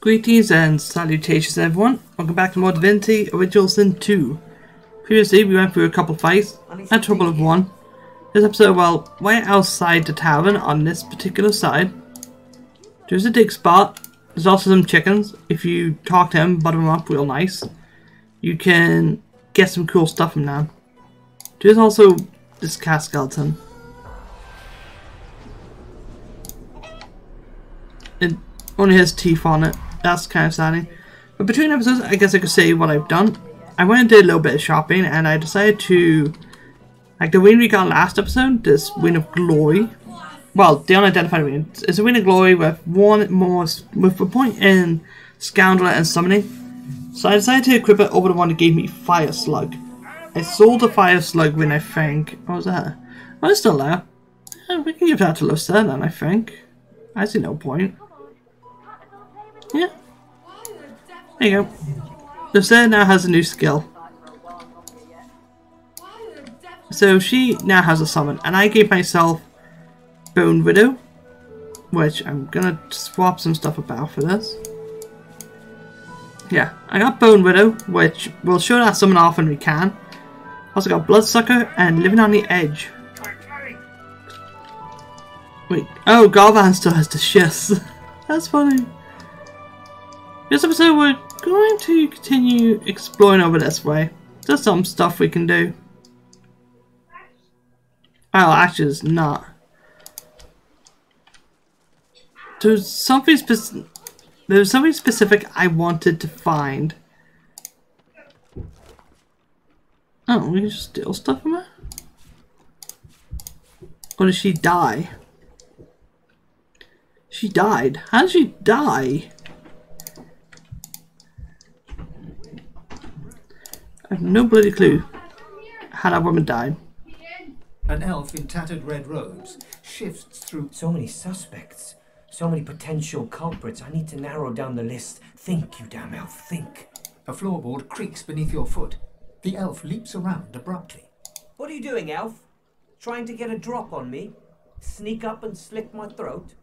Greetings and salutations everyone, welcome back to more Divinity Original Sin 2. Previously we went through a couple fights, had trouble with one. This episode, well, we're outside the tavern on this particular side. There's a dig spot, there's also some chickens. If you talk to them, butter them up real nice, you can get some cool stuff from them. There's also this cat skeleton. It only has teeth on it. That's kind of sad. But between episodes, I guess I could say what I've done. I went and did a little bit of shopping, and I decided to, like the win we got last episode, this Win of Glory. Well, the unidentified win. It's a Win of Glory with with a point in Scoundrel and Summoning. So I decided to equip it over the one that gave me Fire Slug. I sold the Fire Slug win, I think. What was that? Well, it's still there. Yeah, we can give that to Lucia then, I think. I see no point. Yeah. There you go. Lucia now has a new skill. So she now has a summon, and I gave myself Bone Widow, which I'm gonna swap some stuff about for this. Yeah, I got Bone Widow, which we'll show that summon off when we can. Also got Bloodsucker and Living on the Edge. Wait, oh, Garvan still has the shits. That's funny. This episode we're going to continue exploring over this way. There's some stuff we can do. Oh, actually it's not. There's something specific I wanted to find. Oh, we can just steal stuff from her? Or did she die? She died. How did she die? I have no bloody clue how that woman died. An elf in tattered red robes shifts through... So many suspects. So many potential culprits. I need to narrow down the list. Think, you damn elf, think. A floorboard creaks beneath your foot. The elf leaps around abruptly. What are you doing, elf? Trying to get a drop on me? Sneak up and slit my throat?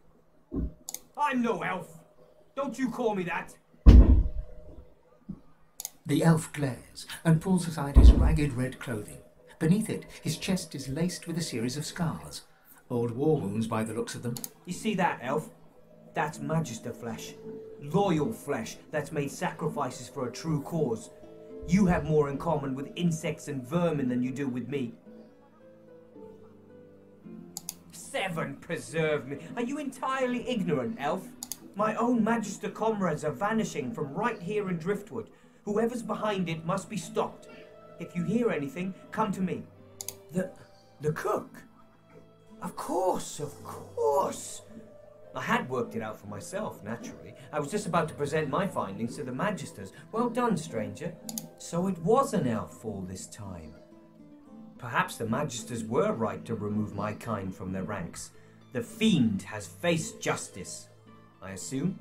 I'm no elf. Don't you call me that. The elf glares and pulls aside his ragged red clothing. Beneath it, his chest is laced with a series of scars. Old war wounds by the looks of them. You see that, elf? That's Magister flesh. Loyal flesh that's made sacrifices for a true cause. You have more in common with insects and vermin than you do with me. Seven preserve me. Are you entirely ignorant, elf? My own Magister comrades are vanishing from right here in Driftwood. Whoever's behind it must be stopped. If you hear anything, come to me. The cook? Of course, of course. I had worked it out for myself, naturally. I was just about to present my findings to the Magisters. Well done, stranger. So it was an elf all this time. Perhaps the Magisters were right to remove my kind from their ranks. The fiend has faced justice, I assume.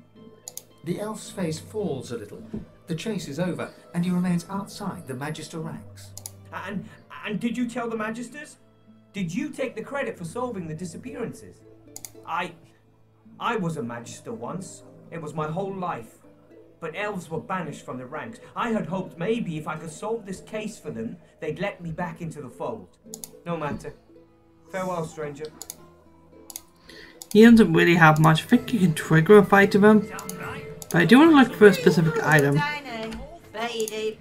The elf's face falls a little. The chase is over, and he remains outside the Magister ranks. And did you tell the Magisters? Did you take the credit for solving the disappearances? I was a Magister once. It was my whole life. But elves were banished from the ranks. I had hoped maybe if I could solve this case for them, they'd let me back into the fold. No matter. Farewell, stranger. He doesn't really have much. I think you can trigger a fight of him. But I do want to look for a specific item.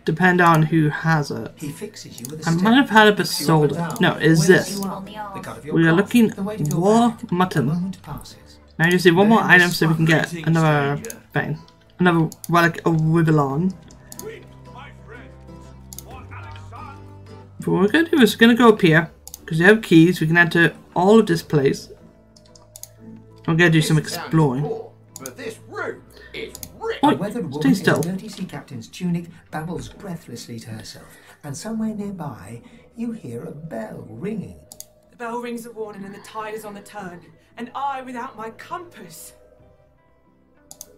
Depend on who has it. He fixes you with a I stick. might have had it but sold it. No, it's this. We are looking war mutton. Now you see one more item so we can get another thing. Another relic of Wibbelon. But what we're going to do is we're going to go up here. Because we have keys, we can enter all of this place. I'm going to do some exploring. A weathered woman stay still. in a dirty sea captain's tunic babbles breathlessly to herself, and somewhere nearby you hear a bell ringing. The bell rings a warning and the tide is on the turn, and I without my compass.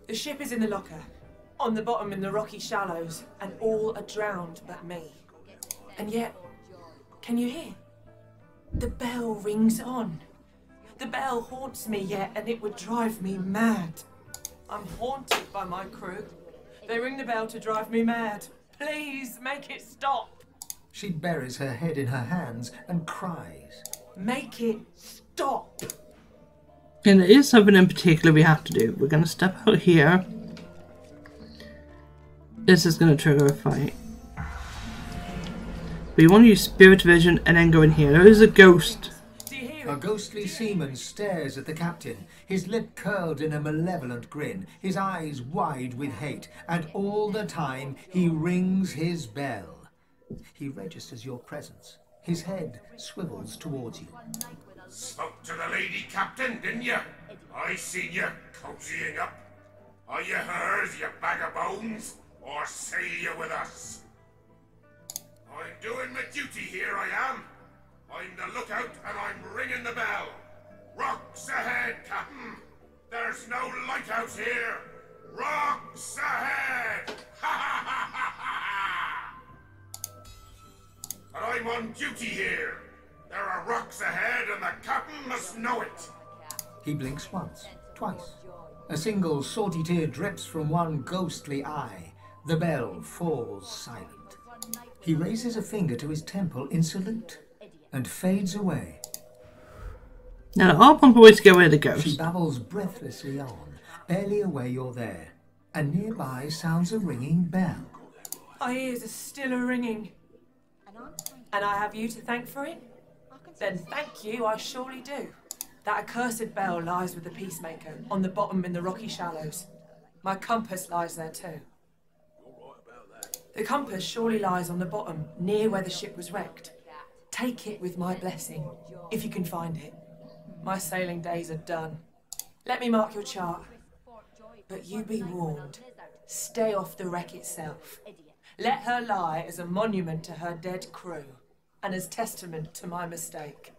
The ship is in the locker, on the bottom in the rocky shallows, and all are drowned but me. And yet, can you hear? The bell rings on. The bell haunts me yet, and it would drive me mad. I'm haunted by my crew. They ring the bell to drive me mad. Please make it stop. She buries her head in her hands and cries. Make it stop. And there is something in particular we have to do. We're going to step out here. This is going to trigger a fight. But you want to use Spirit Vision and then go in here. There is a ghost. A ghostly seaman stares at the captain, his lip curled in a malevolent grin, his eyes wide with hate, and all the time he rings his bell. He registers your presence. His head swivels towards you. Spoke to the lady captain, didn't you? I seen you cozying up. Are you hers, you bag of bones? Or sail you with us? I'm doing my duty here, I am. I'm the lookout and I'm ringing the bell. Rocks ahead, Captain. There's no lighthouse here. Rocks ahead! Ha ha ha ha ha! And I'm on duty here. There are rocks ahead and the captain must know it. He blinks once, twice. A single salty tear drips from one ghostly eye. The bell falls silent. He raises a finger to his temple in salute and fades away. Now, all pump away to get rid of the ghost. She babbles breathlessly on, barely aware you're there, and nearby sounds a ringing bell. My ears are still a-ringing. And I have you to thank for it? Then thank you, I surely do. That accursed bell lies with the Peacemaker, on the bottom in the rocky shallows. My compass lies there too. The compass surely lies on the bottom, near where the ship was wrecked. Take it with my blessing, if you can find it. My sailing days are done. Let me mark your chart. But you be warned. Stay off the wreck itself. Let her lie as a monument to her dead crew, and as testament to my mistake.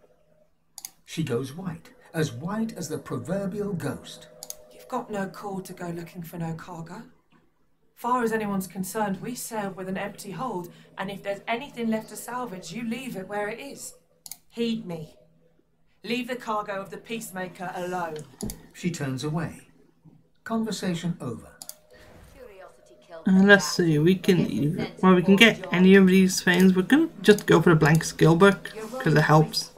She goes white as the proverbial ghost. You've got no call to go looking for no cargo. Far as anyone's concerned, we sailed with an empty hold, and if there's anything left to salvage, you leave it where it is. Heed me. Leave the cargo of the Peacemaker alone. She turns away. Conversation over. Let's see, we can get any of these things. We're gonna just go for the blank skill book because it helps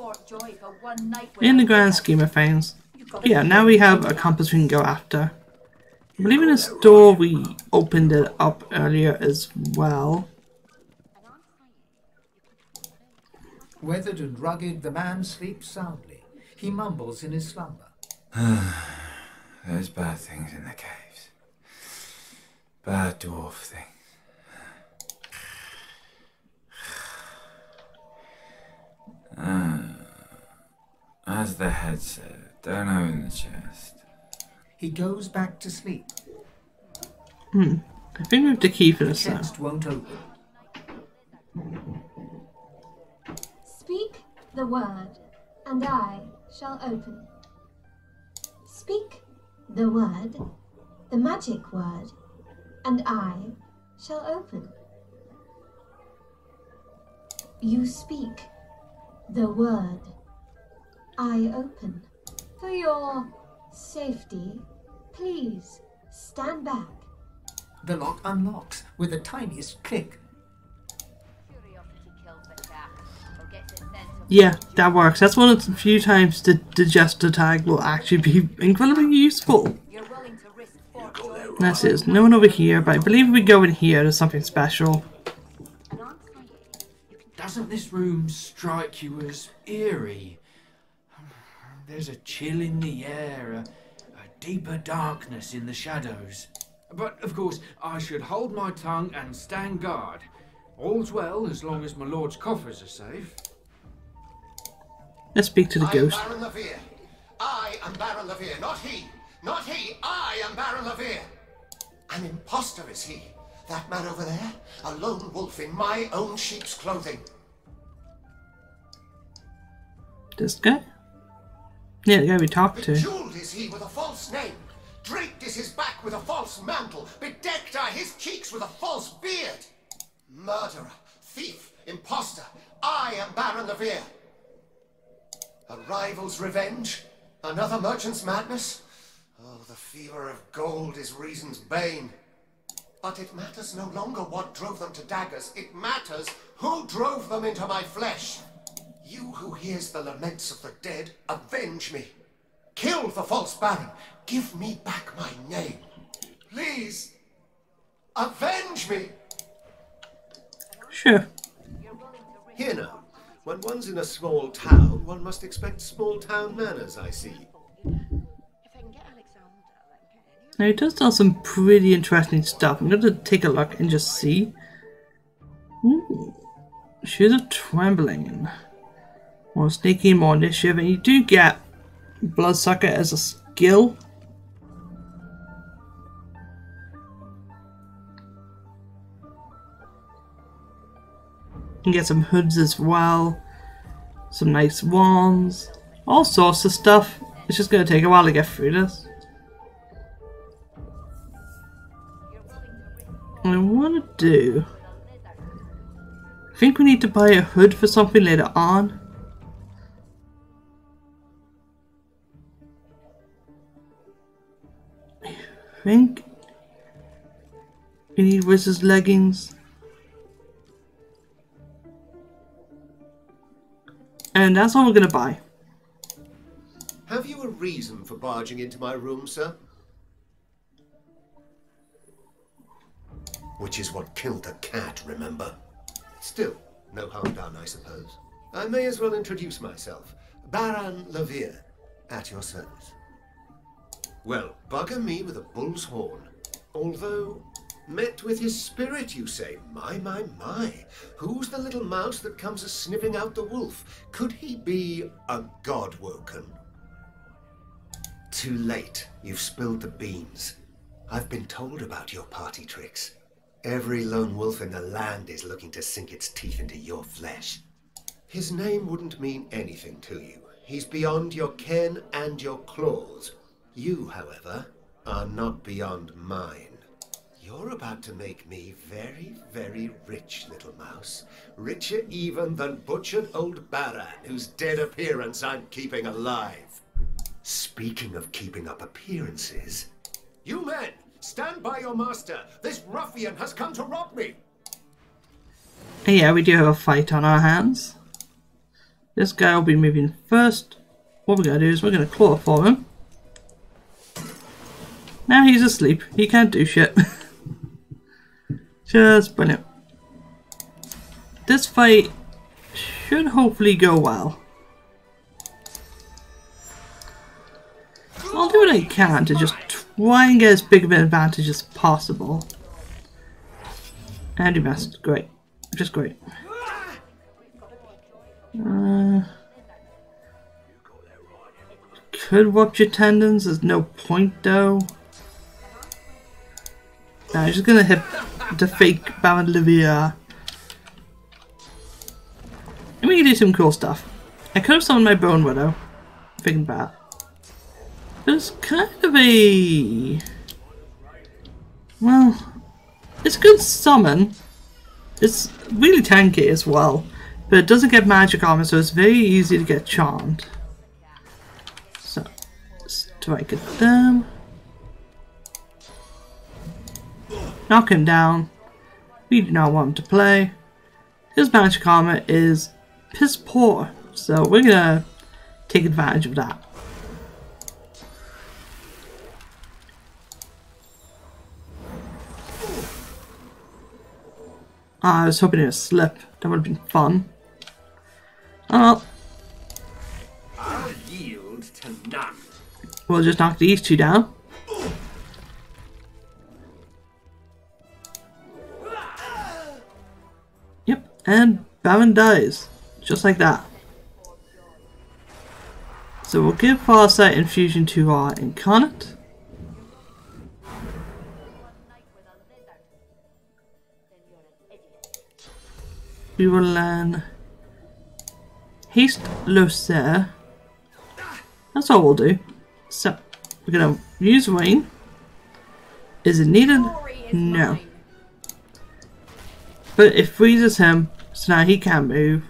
in the grand scheme of things. Yeah, now we have a compass we can go after. I believe in the store we opened it up earlier as well. Weathered and rugged, the man sleeps soundly. He mumbles in his slumber. There's bad things in the caves. Bad dwarf things. As the head said, don't open the chest. He goes back to sleep. I think we have the key for The this though. chest won't open. Speak the word, and I shall open. Speak the word, the magic word, and I shall open. You speak the word, I open. For your safety, please stand back. The lock unlocks with the tiniest click. Yeah, that works. That's one of the few times the Digester tag will actually be incredibly useful. That's it. No one over here, but I believe if we go in here, there's something special. Doesn't this room strike you as eerie? There's a chill in the air, a deeper darkness in the shadows. But, of course, I should hold my tongue and stand guard. All's well as long as my lord's coffers are safe. Let's speak to the ghost. I am Baron Levere. I am Baron Levere, not he. Not he. I am Baron Levere. An imposter is he. That man over there, a lone wolf in my own sheep's clothing. This guy? Yeah, the guy we talked to. Bejeweled is he with a false name. Draped is his back with a false mantle. Bedecked are his cheeks with a false beard. Murderer, thief, imposter. I am Baron Levere. A rival's revenge? Another merchant's madness? Oh, the fever of gold is reason's bane. But it matters no longer what drove them to daggers. It matters who drove them into my flesh. You who hears the laments of the dead, avenge me. Kill the false baron. Give me back my name. Please, avenge me. Sure. Here now, when one's in a small town, one must expect small town manners, I see. Now he does tell some pretty interesting stuff. I'm going to take a look and just see. Ooh. She's a trembling. More sneaky, more initiative, and you do get Bloodsucker as a skill. You can get some hoods as well. Some nice wands. All sorts of stuff. It's just going to take a while to get through this. What I want to do... I think we need to buy a hood for something later on. I think we need wizard's leggings. And that's all we're going to buy. Have you a reason for barging into my room, sir? Which is what killed the cat, remember? Still, no harm done, I suppose. I may as well introduce myself. Baron Levere, at your service. Well, bugger me with a bull's horn. Although, met with his spirit, you say. My. Who's the little mouse that comes a-sniffing out the wolf? Could he be a god-woken? Too late. You've spilled the beans. I've been told about your party tricks. Every lone wolf in the land is looking to sink its teeth into your flesh. His name wouldn't mean anything to you. He's beyond your ken and your claws. You, however, are not beyond mine. You're about to make me very, very rich, little mouse. Richer even than butchered old Baran, whose dead appearance I'm keeping alive. Speaking of keeping up appearances... You men! Stand by your master! This ruffian has come to rob me! Yeah, we do have a fight on our hands. This guy will be moving first. What we're going to do is we're going to claw for him. Now he's asleep. He can't do shit. Just brilliant. This fight should hopefully go well. I'll do what I can to just try and get as big of an advantage as possible. And you missed. Great. Just great. Could rupture tendons. There's no point though. No, I'm just gonna hit the fake Baron Levere. And we can do some cool stuff. I could have summoned my Bone Widow. Thinking about it. It's kind of a... Well, it's a good summon. It's really tanky as well. But it doesn't get magic armor, so it's very easy to get charmed. So, strike at them. Knock him down. We do not want him to play. His magic armor is piss poor, so we're gonna take advantage of that. I was hoping it would slip. That would have been fun. Oh well. I'll yield to none. We'll just knock these two down. Yep, and Baron dies. Just like that. So we'll give Farsight Infusion to our Incarnate. We will learn Haste Loser. That's all we'll do. So, we're gonna use Wayne. Is it needed? No. But it freezes him, so now he can't move.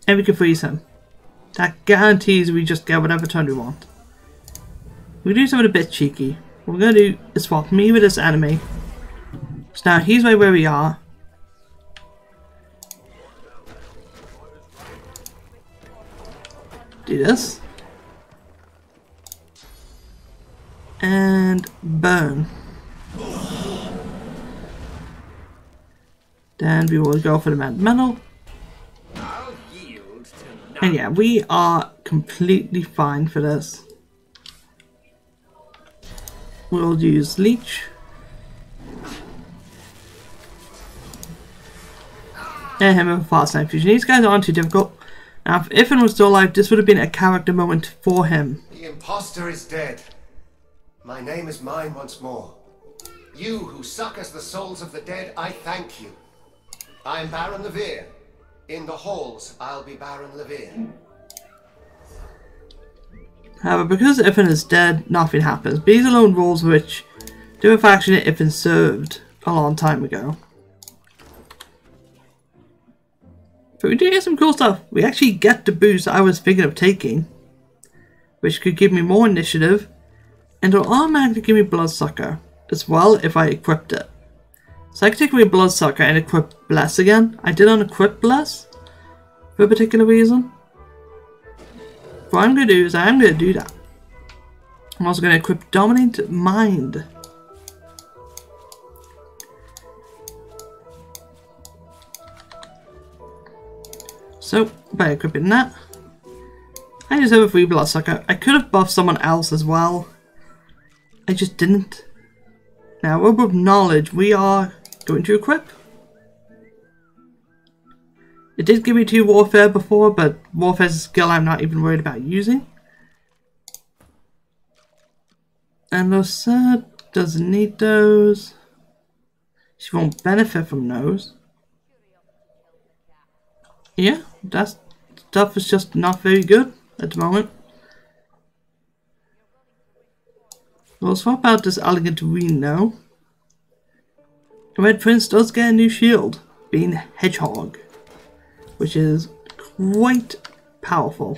And we can freeze him. That guarantees we just get whatever turn we want. We do something a bit cheeky. What we're going to do is swap me with this enemy. So now he's right where we are. Do this. And burn. Then we will go for the metal. And yeah, we are completely fine for this. We'll use leech. And him with a fast time fusion. These guys aren't too difficult. Now, if Ifan was still alive, this would have been a character moment for him. The impostor is dead. My name is mine once more. You who succors the souls of the dead, I thank you. I am Baron Levere. In the halls, I'll be Baron Levere. However, because Ifan is dead, nothing happens. These are lone rules which do a faction that Ifan served a long time ago. But we do get some cool stuff. We actually get the boost I was thinking of taking, which could give me more initiative, and it'll automatically give me Bloodsucker as well if I equipped it. So I can take away Bloodsucker and equip Bless again. I did unequip Bless for a particular reason. What I'm going to do is I'm going to do that. I'm also going to equip Dominate Mind. So, by equipping that, I just have a free Bloodsucker. I could have buffed someone else as well. I just didn't. Now, Orb of Knowledge, we are going to equip. It did give me 2 Warfare before, but Warfare's a skill I'm not even worried about using. And Lucette doesn't need those. She won't benefit from those. Yeah, that stuff is just not very good at the moment. We'll swap out this Elegant Reno. The Red Prince does get a new shield, being Hedgehog, which is quite powerful.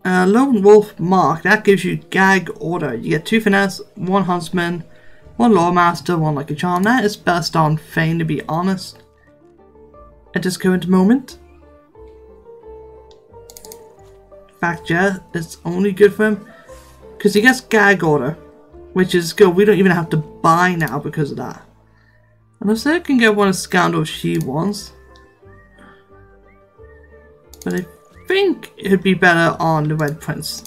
Lone Wolf Mark, that gives you Gag Order. You get 2 Finesse, 1 Huntsman, 1 Lawmaster, 1 Lucky Charm. That is best on Fane, to be honest, at this current moment. In fact, yeah, it's only good for him because he gets Gag Order, which is good. We don't even have to buy now because of that. Unless I can get one of Scandal if she wants. But I think it'd be better on the Red Prince.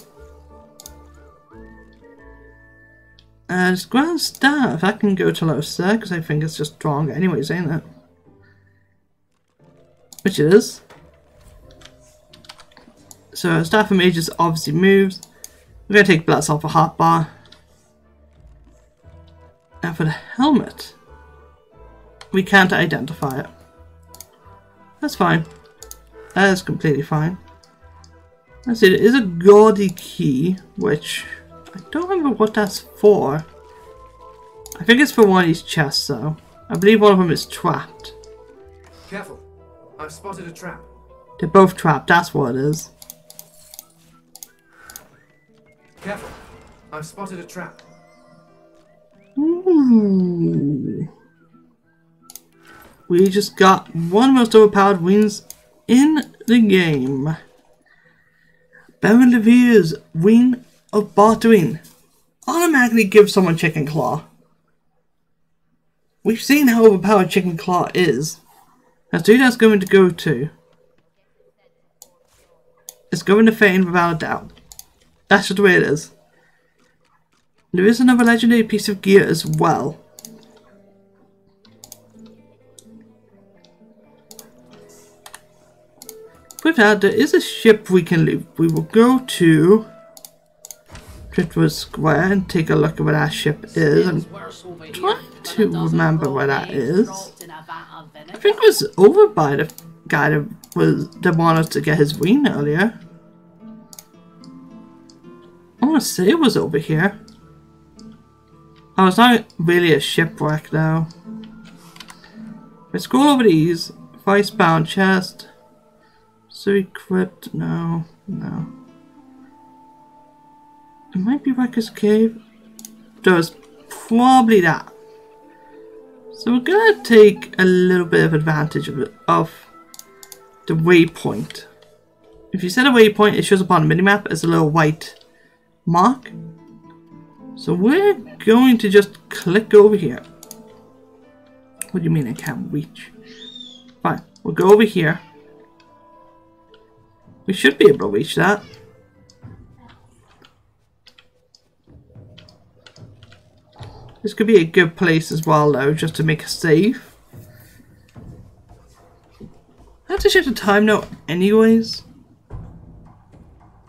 As Grand Staff, I can go to Losa because I think it's just strong anyways, ain't it? Which it is. So Staff of Mages obviously moves. We're going to take Bless off a hotbar. Now for the helmet, we can't identify it. That's fine. That is completely fine. Let's see, there is a gaudy key, which I don't remember what that's for. I think it's for one of these chests though. I believe one of them is trapped. Careful, I've spotted a trap. They're both trapped, that's what it is. Careful, I've spotted a trap. Ooh. We just got one of the most overpowered wings in the game. Baron Levere's Wing of Bartering automatically gives someone Chicken Claw. We've seen how overpowered Chicken Claw is. That's who that's going to go to. It's going to Fane without a doubt. That's just the way it is. There is another legendary piece of gear as well. With that, there is a ship we can loot. We will go to Driftwood Square and take a look at where that ship is. I'm trying to remember where that is. I think it was over by the guy that wanted us to get his wing earlier. I want to say it was over here. Oh, it's not really a shipwreck though. Let's scroll over these. Vice-bound chest. So equipped. No. It might be Wrecker's Cave. There's probably that. So we're gonna take a little bit of advantage of the waypoint. If you set a waypoint, it shows up on the minimap as a little white mark. So we're going to just click over here. What do you mean I can't reach? Fine, we'll go over here. We should be able to reach that. This could be a good place as well though, just to make a save. I have to check the time now anyways.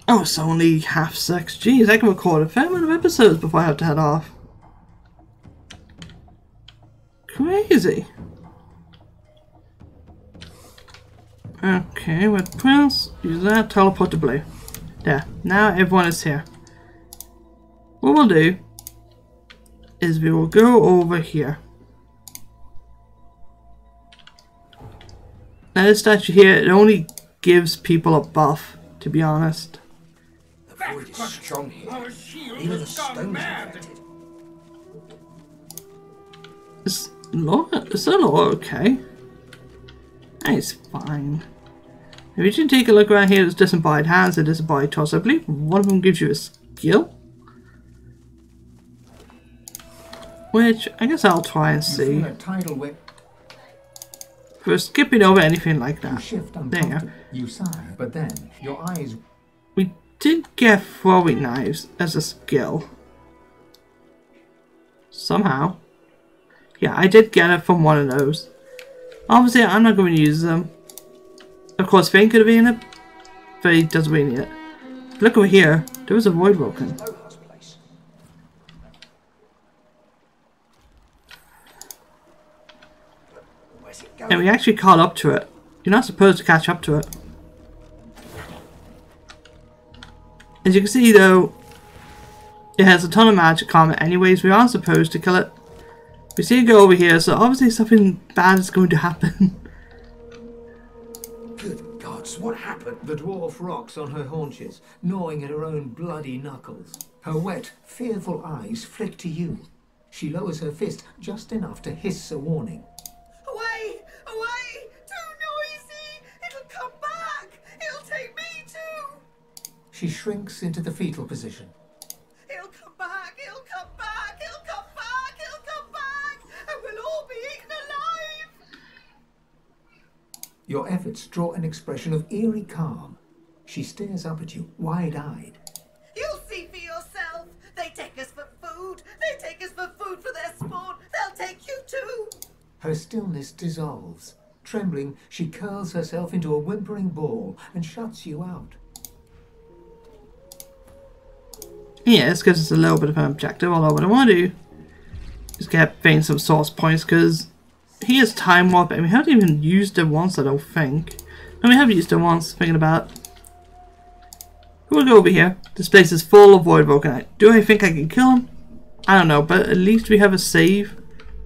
Oh, it's only 6:30. Jeez, I can record a fair amount of episodes before I have to head off. Crazy. Okay, with Prince, use that, teleport to blue. There, now everyone is here. What we'll do is we will go over here. Now this statue here, it only gives people a buff, to be honest. The void is strong here. Even the stones are affected. Is the law okay? It's fine. If you can take a look around here, there's disembodied hands and disembodied torso. I believe one of them gives you a skill. Which, I guess I'll try and see. For skipping over anything like that. There. You sigh, but then your eyes... We did get throwing knives as a skill. Somehow. Yeah, I did get it from one of those. Obviously, I'm not going to use them. Of course, Fane could have been it, but he doesn't really need it. Look over here. There was a void broken. And we actually caught up to it. You're not supposed to catch up to it. As you can see though, it has a ton of magic on it anyways. We aren't supposed to kill it. We see it go over here, so obviously something bad is going to happen. Good gods, what happened? The dwarf rocks on her haunches, gnawing at her own bloody knuckles. Her wet, fearful eyes flick to you. She lowers her fist just enough to hiss a warning. Away! Away! Too noisy! It'll come back! It'll take me too! She shrinks into the fetal position. It'll come back! It'll come back! It'll come back! It'll come back! And we'll all be eaten alive! Your efforts draw an expression of eerie calm. She stares up at you, wide-eyed. You'll see for yourself! They take us for food! They take us for food for their spawn! They'll take you too! Her stillness dissolves. Trembling, she curls herself into a whimpering ball and shuts you out. Yeah, this gives us a little bit of an objective, although what I want to do is get Fane some source points, because he has time warp and we haven't even used it once, I don't think. No, we have used it once, thinking about it. We'll go over here. This place is full of void vulcanite. Do I think I can kill him? I don't know, but at least we have a save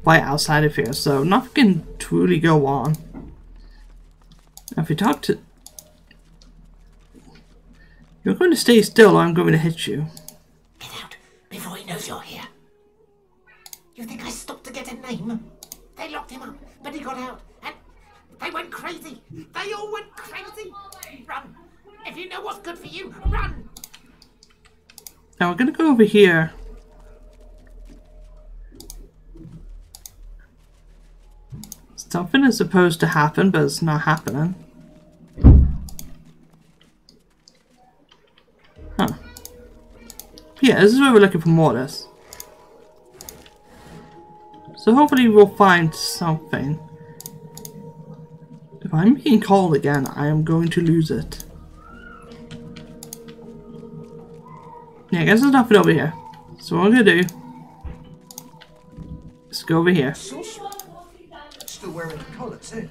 right outside of here, so nothing can truly go on. Now if we talk to... You're going to stay still or I'm going to hit you. Get out before he knows you're here. You think I stopped to get a name? They locked him up, but he got out, and they went crazy. They all went crazy. Run. If you know what's good for you, run. Now we're going to go over here. Something is supposed to happen, but it's not happening. Huh. Yeah, this is where we're looking for more of this. So hopefully we'll find something. If I'm being called again, I am going to lose it. Yeah, I guess there's nothing over here. So what I'm gonna do is go over here. Still wearing a collar too.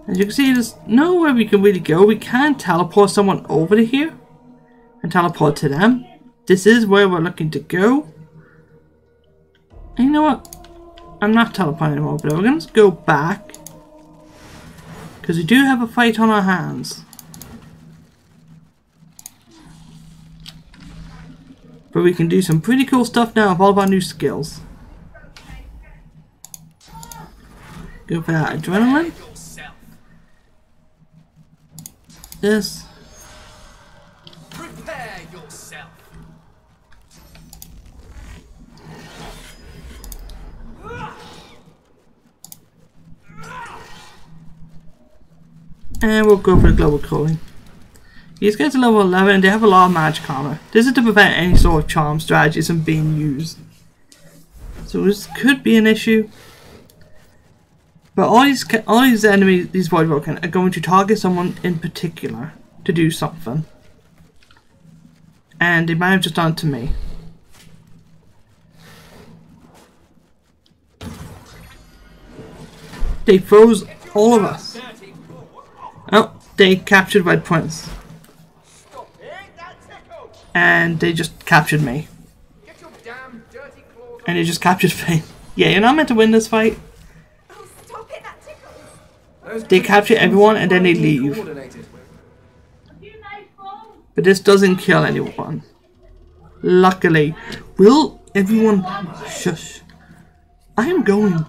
As you can see, there's nowhere we can really go. We can teleport someone over to here and teleport to them. This is where we're looking to go. And you know what? I'm not teleporting anymore, but we're going to go back. Because we do have a fight on our hands. But we can do some pretty cool stuff now with all of our new skills. Go for that adrenaline. This. Prepare yourself. And we'll go for the global cooling. These guys are level 11 and they have a lot of magic armor. This is to prevent any sort of charm strategies from being used. So this could be an issue. But all these enemies, these Void Vulcan, are going to target someone in particular to do something. And they might have just done it to me. They froze all of us. Oh, they captured Red Prince. And they just captured me. And they just captured Fane. Yeah, you're not meant to win this fight. They capture everyone and then they leave. But this doesn't kill anyone. Luckily. Will everyone shush? I am going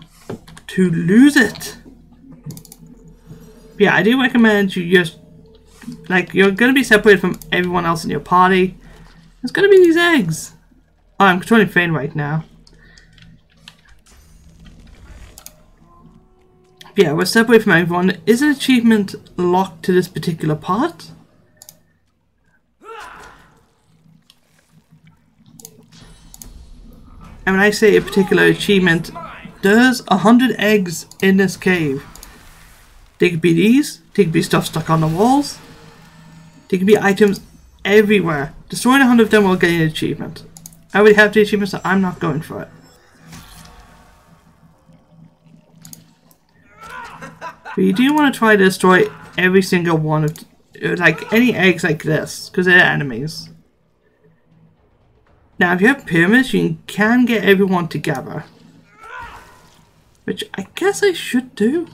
to lose it. Yeah, I do recommend you just, like, you're going to be separated from everyone else in your party. There's going to be these eggs. Oh, I'm controlling Fane right now. Yeah, we're separated from everyone. Is an achievement locked to this particular part? And when I say a particular achievement, there's 100 eggs in this cave. They could be these, they could be stuff stuck on the walls, they could be items everywhere. Destroying 100 of them will get an achievement. I already have the achievement, so I'm not going for it. But you do want to try to destroy every single one of, like, any eggs like this, because they're enemies. Now, if you have pyramids, you can get everyone together. Which I guess I should do.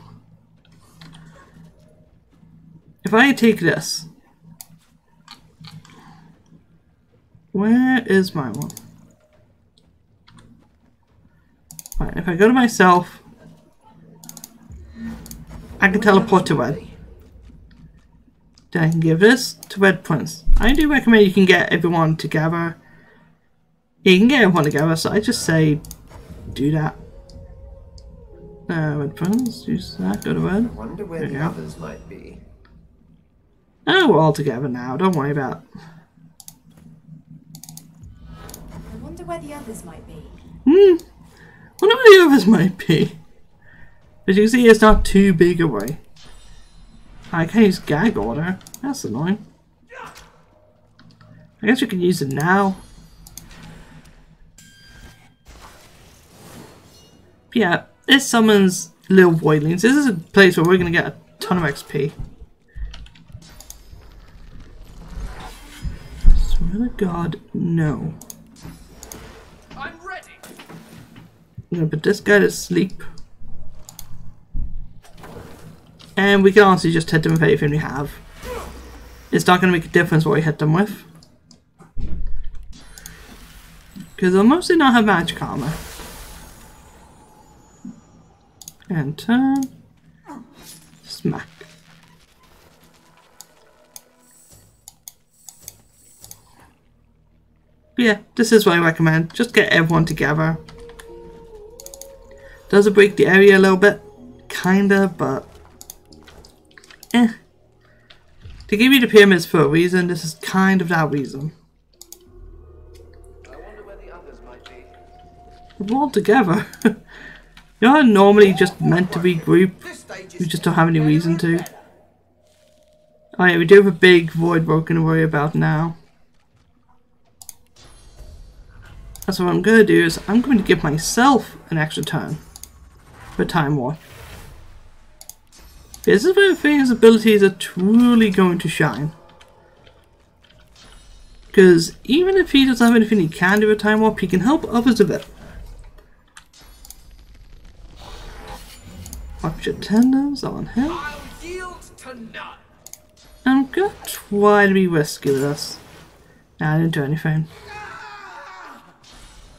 If I take this. Where is my one? Right, if I go to myself, I can teleport to Red. Then I can give this to Red Prince. I do recommend you can get everyone together. Yeah, you can get everyone together, so I just say do that. Red Prince, use that, go to Red. I wonder where the others might be. Oh, we're all together now, don't worry about it. I wonder where the others might be. Wonder where the others might be. As you can see, it's not too big away. I can't use gag order. That's annoying. I guess we can use it now. Yeah, this summons little voidlings. This is a place where we're going to get a ton of XP. Swear to God, no. I'm ready. I'm going to put this guy to sleep. And we can honestly just hit them with anything we have. It's not going to make a difference what we hit them with. Because they'll mostly not have magic armor. And turn. Smack. But yeah, this is what I recommend. Just get everyone together. Does it break the area a little bit? Kinda, but to give you the pyramids for a reason, this is kind of that reason. I wonder where the others might be. We're all together. You're not normally just meant to regroup. We just don't have any reason to. Oh yeah, we do have a big void broken to worry about now. That's what I'm going to do is I'm going to give myself an extra turn for Time War. This is where Fane's abilities are truly going to shine. Because even if he doesn't have anything he can do with Time Warp, he can help others with it. Watch your tendons on him. I'll yield to none. I'm gonna try to be risky with this. Nah, I didn't do anything.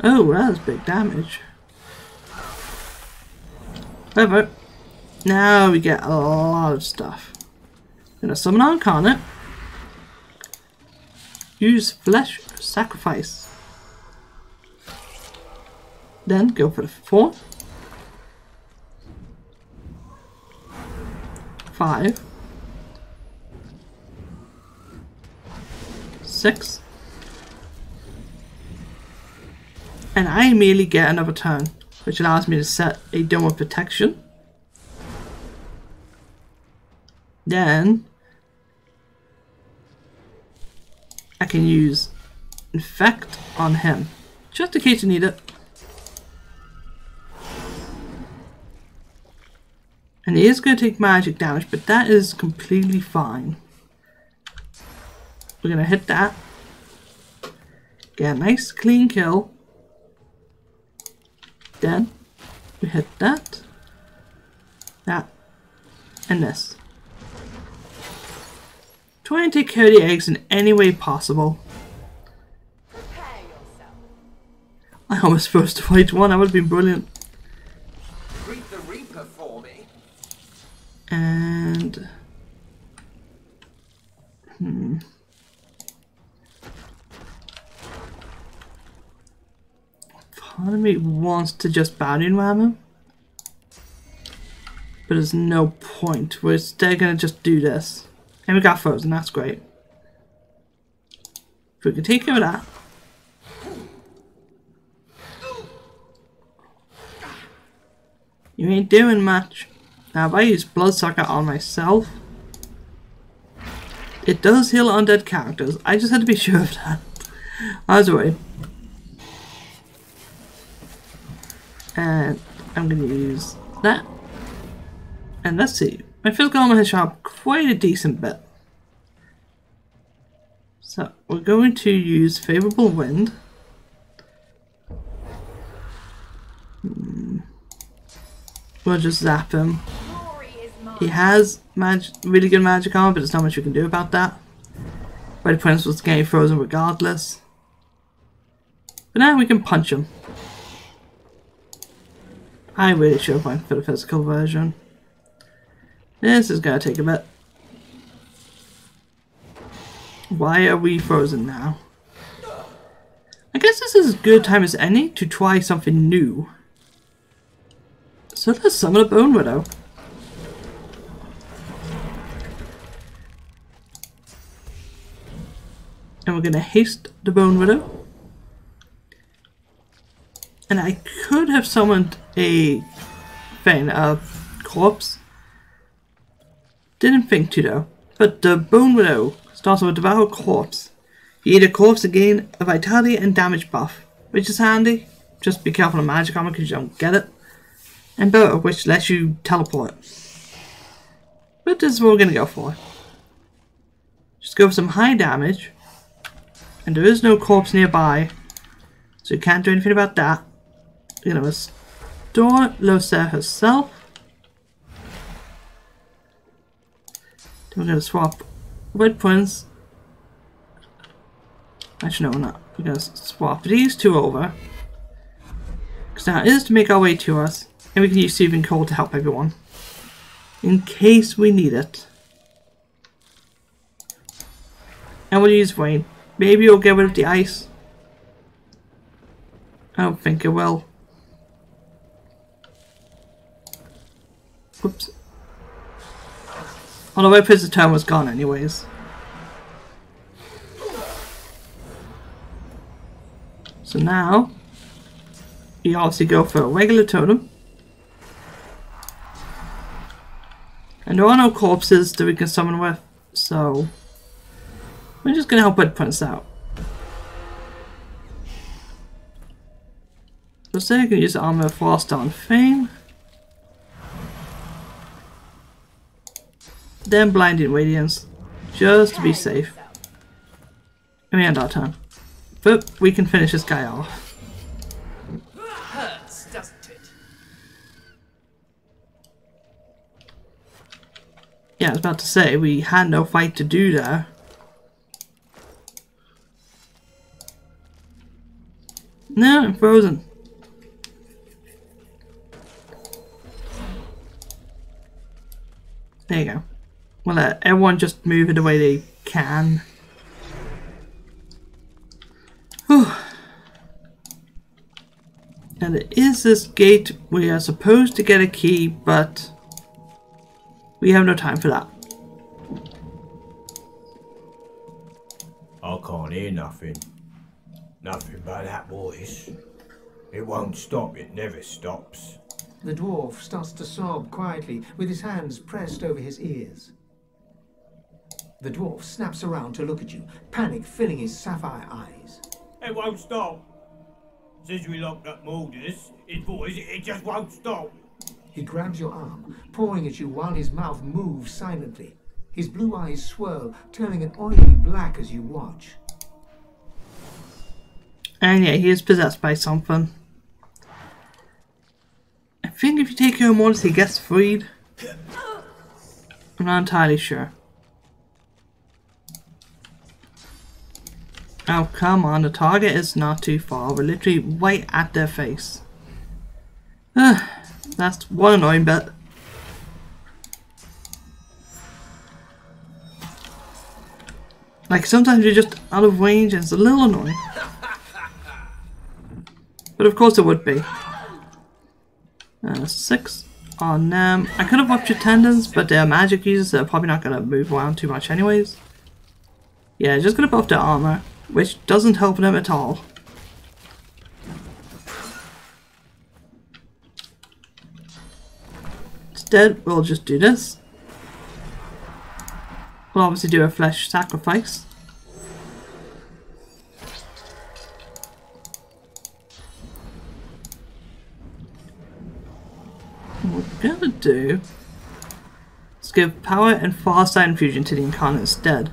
Oh, that was big damage. However, now we get a lot of stuff. Gonna summon our incarnate. Use flesh sacrifice. Then go for the 4, 5, 6, and I immediately get another turn, which allows me to set a dome of protection. Then I can use infect on him, just in case you need it. And he is going to take magic damage, but that is completely fine. We're going to hit that. Get a nice clean kill. Then we hit that, that, and this. Try and take care of the eggs in any way possible. I was supposed to fight one, that would have been brilliant. Greet the Reaper for me. And part of me wants to just bounty ram him, but there's no point. We're still gonna just do this. And we got frozen, that's great. If we can take care of that. You ain't doing much. Now if I use Bloodsucker on myself, it does heal undead characters. I just had to be sure of that. Either way. And I'm gonna use that. And let's see. My physical armor has shot up quite a decent bit. So we're going to use Favorable Wind. We'll just zap him. He has really good magic armor, but there's not much you can do about that. But the Prince was getting frozen regardless. But now we can punch him. I really should have went for the physical version. This is gonna take a bit. Why are we frozen now? I guess this is as good a time as any to try something new. So let's summon a Bone Widow. And we're gonna haste the Bone Widow. And I could have summoned a thing of corpse. Didn't think to though. But the Bone Widow starts with Devour Corpse. You eat a corpse to gain a vitality and damage buff, which is handy. Just be careful of magic armor because you don't get it. And better, which lets you teleport. But this is what we're gonna go for. Just go for some high damage. And there is no corpse nearby, so you can't do anything about that. We're gonna restore Losa herself. Then we're gonna swap Red Prince. Actually, no, we're not. We're gonna swap these two over. Because now it is to make our way to us. And we can use Soothing Cold to help everyone. In case we need it. And we'll use Rain. Maybe it'll get rid of the ice. I don't think it will. Whoops. Although my Prisoner's turn was gone anyways. So now, you obviously go for a regular totem. And there are no corpses that we can summon with, so we're just gonna help Red Prince out. So say I can use Armor of Frost on Fane. Then Blinding Radiance, just to be safe. And we end our turn. But we can finish this guy off. Hurts, doesn't it? Yeah, I was about to say, we had no fight to do there. No, I'm frozen. There you go. We'll let everyone just move it the way they can. Whew. And there is this gate. We are supposed to get a key, but we have no time for that. I can't hear nothing. Nothing but that voice. It won't stop, it never stops. The dwarf starts to sob quietly, with his hands pressed over his ears. The dwarf snaps around to look at you, panic filling his sapphire eyes. It won't stop. Since we locked up Moulders, his voice, it just won't stop. He grabs your arm, pawing at you while his mouth moves silently. His blue eyes swirl, turning an oily black as you watch. And yeah, he is possessed by something. I think if you take him once, he gets freed. I'm not entirely sure. Oh, come on, the target is not too far. We're literally right at their face. That's one annoying bit. Like, sometimes you're just out of range and it's a little annoying. But of course it would be. 6 on them. I could have upped your tendons, but they're magic users, so they're probably not going to move around too much anyways. Yeah, just going to buff their armor, which doesn't help them at all. Instead, we'll just do this. We'll obviously do a flesh sacrifice. What we're gonna do is give power and farsight infusion to the incarnate instead.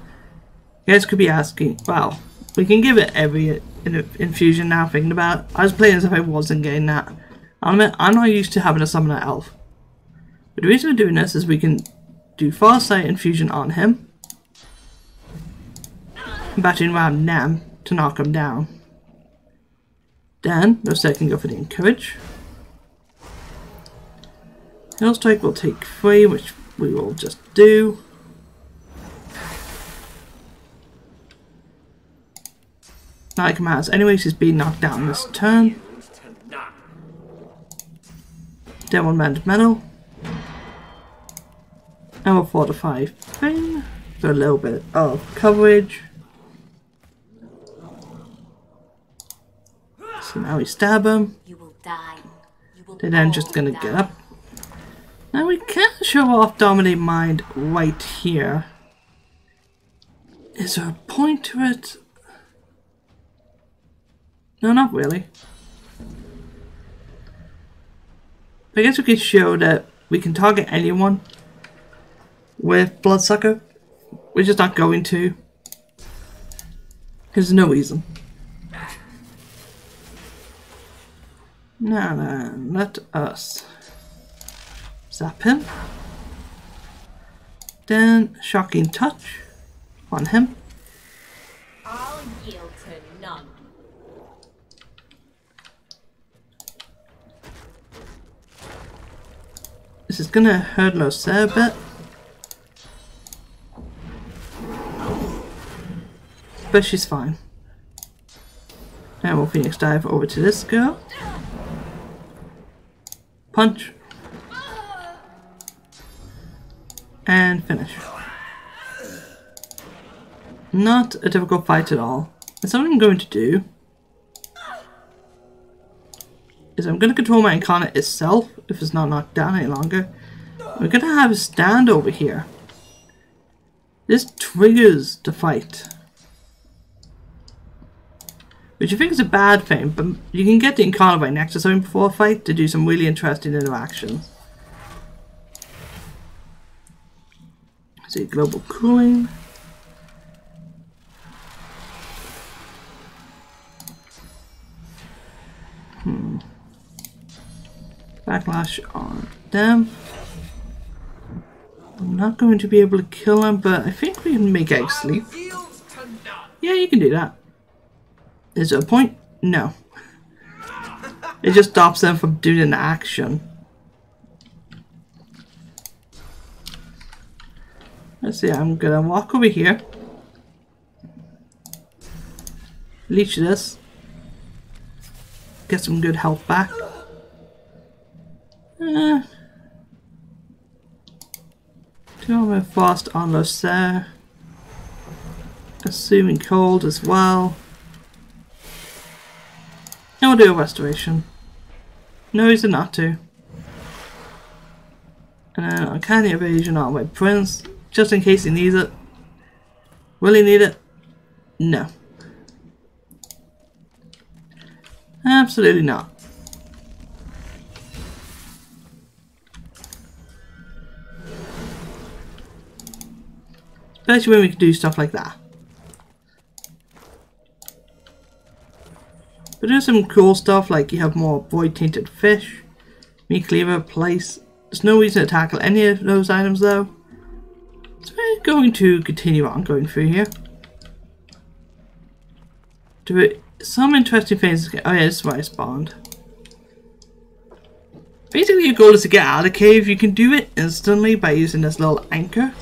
You guys could be asking, wow, we can give it every infusion now, thinking about it. I was playing as if I wasn't getting that. I'm not used to having a summoner elf. But the reason we're doing this is we can do farsight infusion on him. Battering around them to knock him down. Then, no second, go for the encourage. Hail strike will take 3, which we will just do. Like commands, anyways, he's being knocked down this turn. Then we'll mend metal. And we'll fortify thing for a little bit of coverage. So now we stab him. You will die. They're then just gonna get up. Now we can show off Dominate Mind right here. Is there a point to it? No, not really. I guess we could show that we can target anyone with Bloodsucker. We're just not going to. There's no reason. Now then, let us zap him. Then Shocking Touch on him. I'll yield to none. This is gonna hurt Lucer a bit. But she's fine. Now we'll Phoenix Dive over to this girl. Punch. And finish. Not a difficult fight at all. And so what I'm going to do is I'm going to control my incarnate itself if it's not knocked down any longer. We're going to have a stand over here. This triggers the fight. Which I think is a bad thing, but you can get the incarnate right next to something before a fight to do some really interesting interactions. See, global cooling. Backlash on them. I'm not going to be able to kill him, but I think we can make egg sleep. Yeah, you can do that. Is there a point? No. It just stops them from doing an action. Let's see, I'm gonna walk over here. Leech this. Get some good health back. Do my fast onless there. Assuming cold as well. And we'll do a restoration. No reason not to. And then uncanny evasion on my prince. Just in case he needs it. Will he need it? No. Absolutely not. Especially when we can do stuff like that. But there's some cool stuff like you have more void tainted fish, meat cleaver, place. There's no reason to tackle any of those items though. So we're going to continue on going through here. Do it. Some interesting things. Oh yeah, this is where I spawned. Basically your goal is to get out of the cave. You can do it instantly by using this little anchor.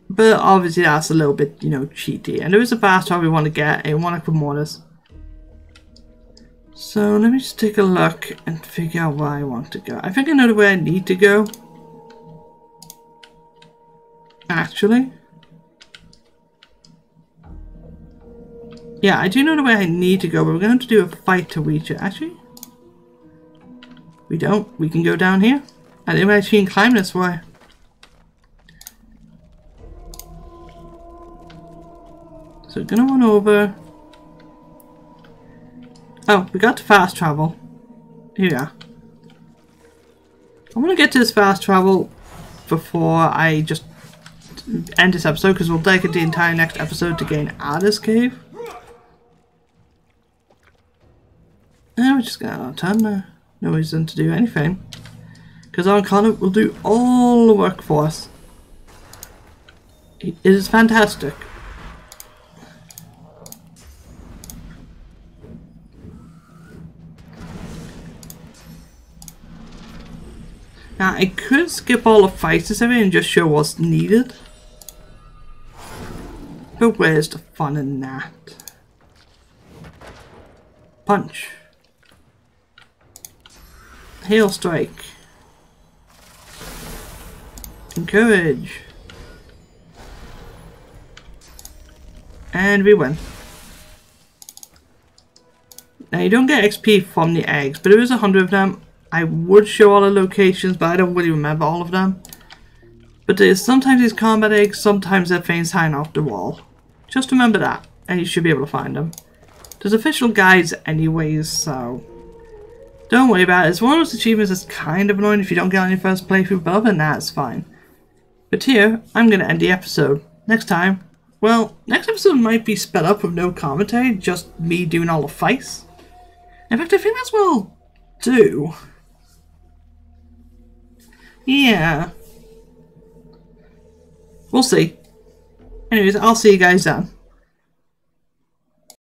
But obviously that's a little bit, you know, cheaty. And there is a fast travel we want to get, a one with mortars. So let me just take a look and figure out where I want to go. I think I know the way I need to go. Actually. Yeah, I do know the way I need to go, but we're going to have to do a fight to reach it. Actually, we don't. We can go down here. I didn't actually climb this way. So we're going to run over. Oh, we got to fast travel. Here we are. I want to get to this fast travel before I just end this episode, because we'll dedicate the entire next episode to getting out of this cave. And we're just going to turn there. No reason to do anything. Because our Connor will do all the work for us. It is fantastic. Now I could skip all the fights and everything and just show what's needed. But where's the fun in that? Punch. Hail strike. Encourage. And we win. Now you don't get XP from the eggs, but there is 100 of them. I would show all the locations, but I don't really remember all of them. But there's sometimes these combat eggs, sometimes they're things hanging off the wall. Just remember that, and you should be able to find them. There's official guides anyways, so don't worry about it. It's one of those achievements that's kind of annoying if you don't get on your first playthrough, but other than that, it's fine. But here, I'm going to end the episode. Next time, well, next episode might be sped up with no commentary, just me doing all the fights. In fact, I think that's what I'll do. Yeah. We'll see. Anyways, I'll see you guys then.